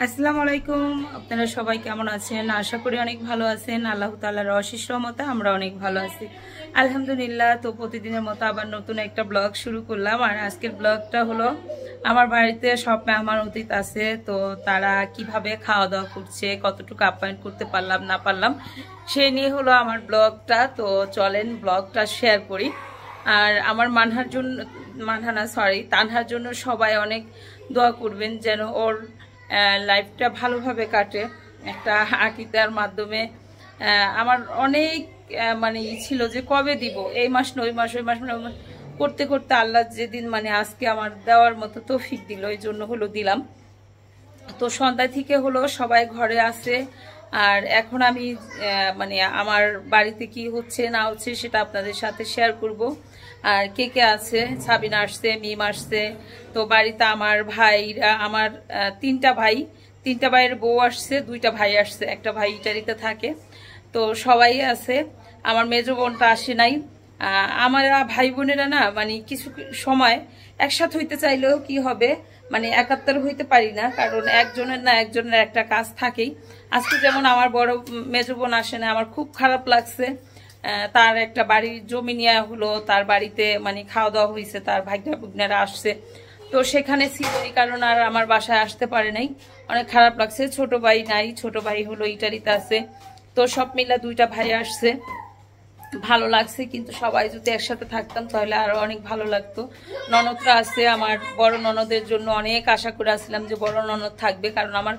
আসসালামু আলাইকুম। আপনারা সবাই কেমন আছেন? আশা করি অনেক ভালো আছেন। আল্লাহ তাআলার অশেষ রহমতে আমরা অনেক ভালো আছি, আলহামদুলিল্লাহ। তো প্রতিদিনের মতো আবার নতুন একটা ব্লগ শুরু করলাম। আর আজকের ব্লগটা হলো আমার বাড়িতে সব মেহমান অতিথি আছে, তো তারা কিভাবে খাওয়া দাওয়া করছে, কতটুকু আপ্যায়ন করতে পারলাম না পারলাম সেই নিয়ে হলো আমার ব্লগটা। তো চলেন ব্লগটা শেয়ার করি। আর আমার তানহার জন্য সবাই অনেক দোয়া করবেন যেন ওর লাইফটা ভালোভাবে কাটে। একটা আকিদার মাধ্যমে আমার অনেক মানে ছিল যে কবে দিব, এই মাস না ওই মাস, ওই মাস না ওই মাস করতে করতে আল্লাহ যেদিন মানে আজকে আমার দেওয়ার মতো তৌফিক দিল, এই জন্য হলো দিলাম। তো সন্ধ্যা থেকে হলো সবাই ঘরে আছে। আর এখন আমি মানে আমার বাড়িতে কি হচ্ছে না হচ্ছে সেটা আপনাদের সাথে শেয়ার করব। আর কে কে আছে, সাবিনা আসছে, মিম আসছে। তো বাড়িতে আমার ভাইরা, আমার তিনটা ভাইয়ের বউ আসছে, দুইটা ভাই আসছে, একটা ভাই ইটালিতে থাকে। তো সবাই আছে। আমার মেজো বোনটা আসে নাই। আমার ভাই বোনেরা না মানে কিছু সময় একসাথে হইতে চাইলেও কি হবে, মানে একাত্তর হইতে পারি না, কারণ একজনের একটা কাজ থাকেই। আজকে যেমন আমার বড় মেজো বোন আসে না, আমার খুব খারাপ লাগছে। তার একটা বাড়ির জমি নেওয়া হলো, তার বাড়িতে মানে খাওয়া দাওয়া হয়েছে, তার ভাগ্না ভুগনারা আসছে। তো সেখানে ছিল, এই কারণে আর আমার বাসায় আসতে পারে নাই। অনেক খারাপ লাগছে। ছোট ভাই নাই, ছোট ভাই হলো ইটালিতে আছে। তো সব মিলা দুইটা ভাই আসছে, ভালো লাগছে। কিন্তু সবাই যদি একসাথে থাকতাম তাহলে আরো অনেক ভালো লাগতো। ননদরা আছে, আমার বড় ননদের জন্য অনেক আশা করে আসছিলাম যে বড় ননদ থাকবে, কারণ আমার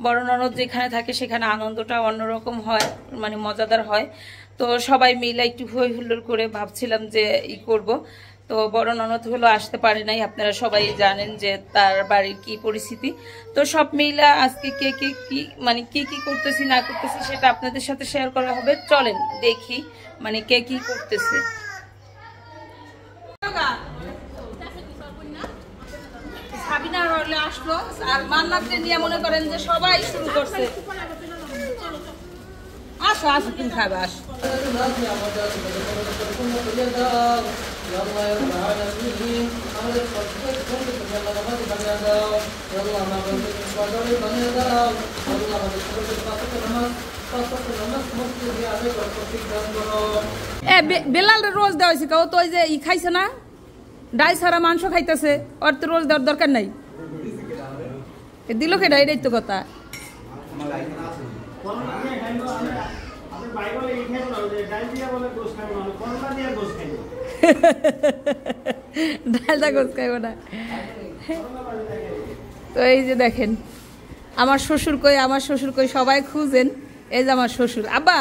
বড় ননদ যেখানে থাকে সেখানে আনন্দটা অন্যরকম হয়, মানে মজাদার হয়। তো সবাই মিলে একটু হই হুল্লোড় করে ভাবছিলাম যে করব। তো বড় ননদ হলো আসতে পারে নাই, আপনারা সবাই জানেন যে তার বাড়ির কি পরিস্থিতি। তো সব মিলা আজকে কে কে কি মানে কি করতেছি না করতেছি সেটা আপনাদের সাথে শেয়ার করা হবে। চলেন দেখি মানে কে কি করতেছে। সাবিনা আসলো আর মান্নাতকে নিয়ে মনে করেন যে সবাই শুরু করছে। আসো আসো, তুমি খাবে, আসো। বেলাল রোজ দেওয়া হয়েছে, কেউ তো ওই যে ই খাইছে না, ডাই ছাড়া মাংস খাইতেছে, ওর তো রোজ দেওয়ার দরকার নাই। দিল কেডা, এটাই তো কথা। ডালটা গোস খাইব না। তো এই যে দেখেন আমার শ্বশুর কই সবাই খুঁজেন। এই যে আমার শ্বশুর। আব্বা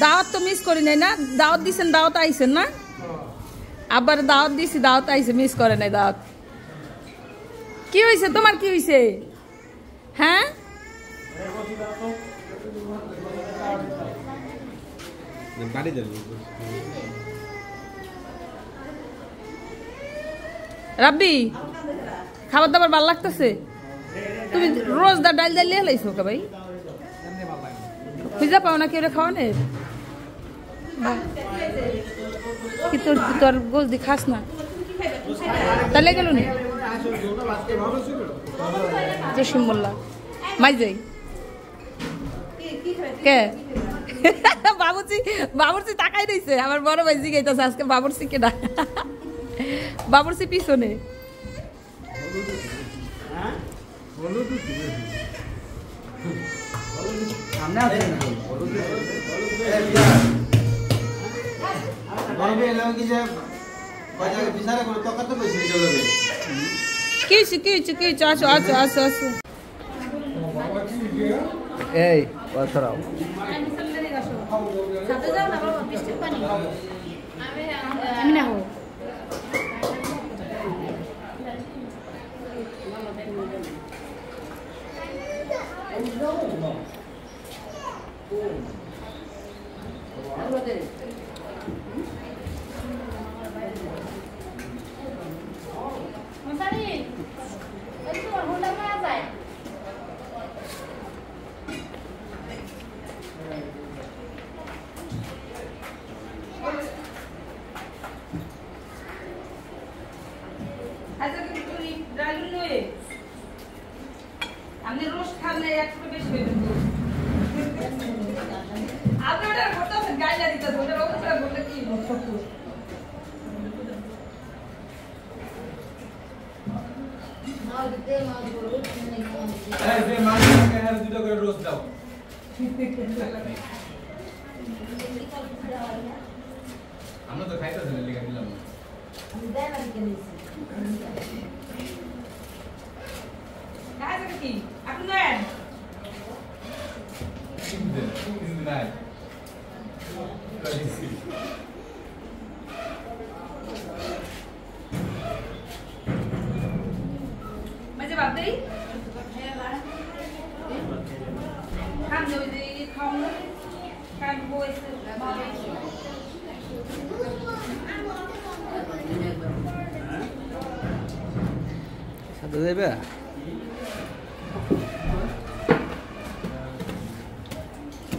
দাওয়াত তো মিস করি নাই না? দাওয়াত দিছেন, দাওয়াত আইছেন না? আব্বার দাওয়াত দিছি, দাওয়াত আইছে, মিস করে নাই দাওয়াত। কি হয়েছে তোমার, কি হয়েছে? হ্যাঁ রাব্বি, খাবার দাবার ভাল লাগতেছে? তুমি রোজ ডাল লিয়ে লাইছো কে ভাই? খুঁজা পাও না কেউ খাওয়ানের? কি তোর গোস দি খাস না তাহলে গেল নি জসিম মোল্লা মাই যাই কে? বাবুর্চি তাকাই দিয়েছে। আমার বড় ভাই জিগাইতেছে আজকে বাবুর্চি কেডা। বাবুর্চি পিছনে। কি আসো আসো আসো আসো। এই ছড়াও। আমি না হো আপনি রোজ খালে একটু বেশি বেশি আপনি ওটা করতেছেন গাইলা দিতেছেন ওটা অবস্থা বললে কি রোজ দাও আমরা তো খাইতেছি না লেখা দিলাম কি আপনি নেন মাঝে বাপ দেই খান দেই দেই খাও না খান বইছে সাথে যাবে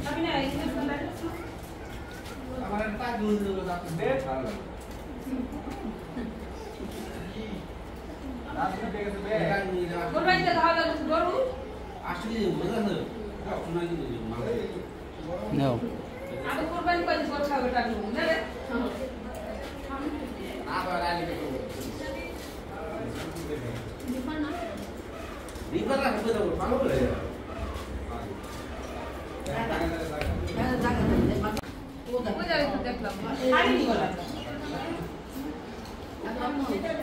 আপনি না এই যে ফোন আমার একটা দুধ দিলো না দে ভালো রাতে দেখে বে কোরবানি তে খাওয়া লাগছে গরু আসলে মজা হলো শোনা কিন্তু মানে নাও আমি কোরবানি করে গরু খাবে টাকা না রে আবার আইলে রিভার রাখবে তো ভালো করে ওই যাবে তো দেখলাম শাড়ি নিয়ে গেলাম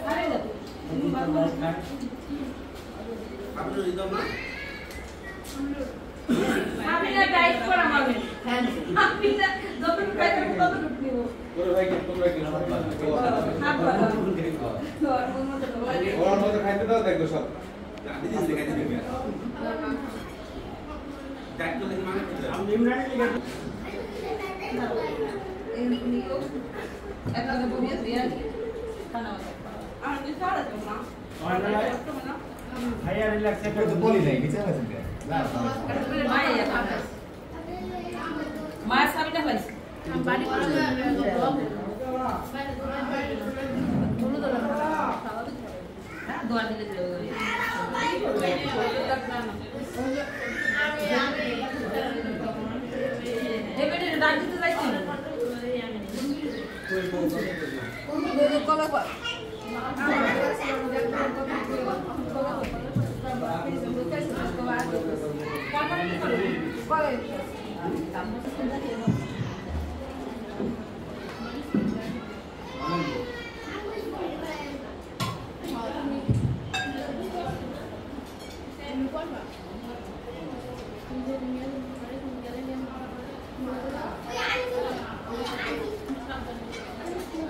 আরে না আপনি রিদম না আপনি না ডাইট করা হবে আপনি না যত খাইতে তত নিব ওরে ভাই কি তোমরা কি সব হাত বাড়া তো আর মন মতো ওর মধ্যে খাইতে দাও দেখো সব আমি দিন দেখাই দিবি ডাক্তার দেখি মানে আমি ইমরানি লিখে এটা তো বলিয়ে দিয়া খানা আর আমি সারা তো না ভাইয়া রিল্যাক্স করে তো বলি নাই কিছু আছে না মাছ খাবি না ভাই বাড়ি করে দোয়া দিলে এবারে ডাক দিতে যাইছি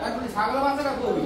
আপনি ছাগল বাচ্চাটা কই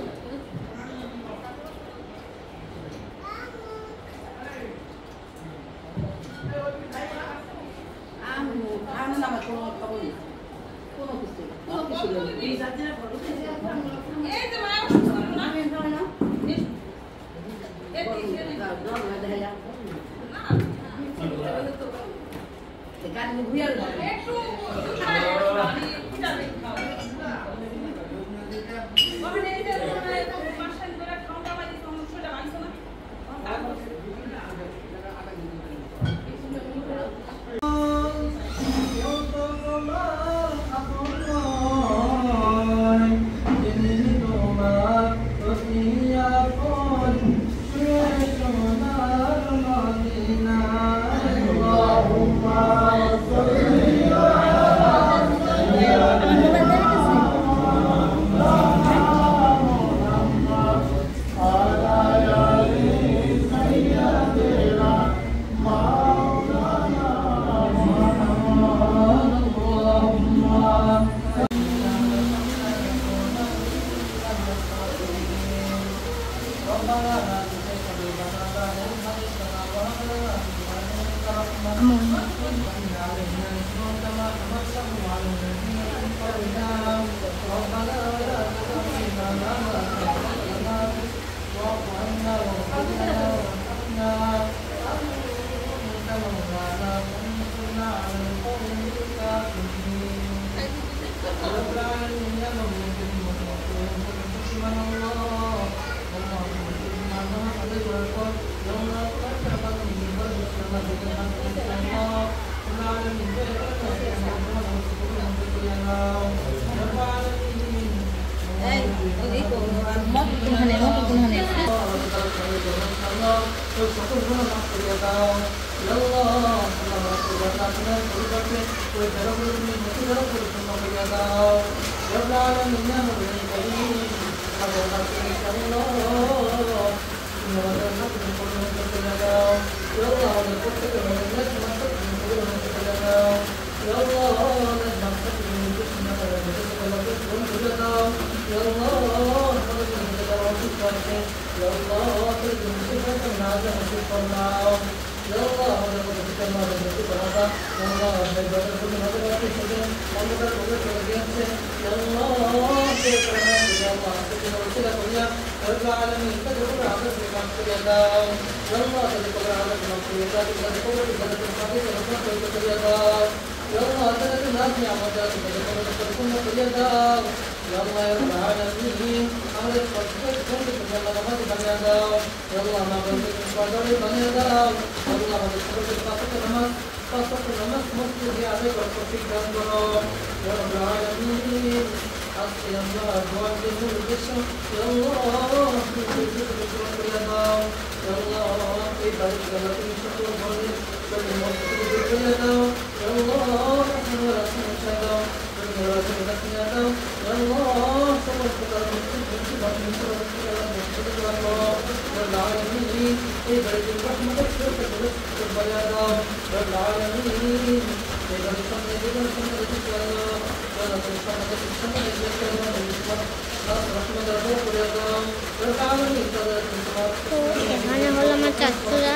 এখানে হলো আমার চাচুরা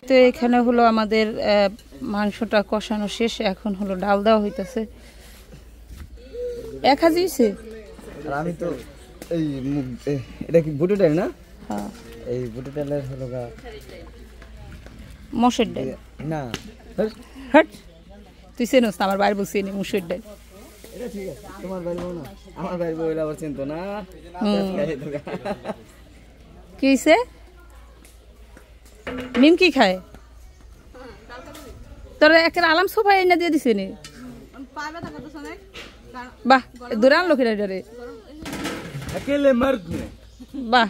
তো এখানে হলো আমাদের মাংসটা কষানো শেষ, এখন হলো ডাল দেওয়া হইতেছে। এক হাজি হইছে। আর আমি তো এই এটা কি বুটের ডাল না? হ্যাঁ, এই বুটের ডালের হলো গা মসুর ডাল না। হট, তুই চেনস না? আমার বাইরে বসে নি মসুর ডাল। এটা ঠিক আছে, তোমার বাইরে বউ না, আমার বাইরে বউ আবার চিনতো না। কি হইছে? মিম কি খায়? তোর একটা আলাম সোফা এনে দিয়ে দিছে নি। বাহ, দূরে আনলো কিনা রে? अकेले मर्द में বাহ,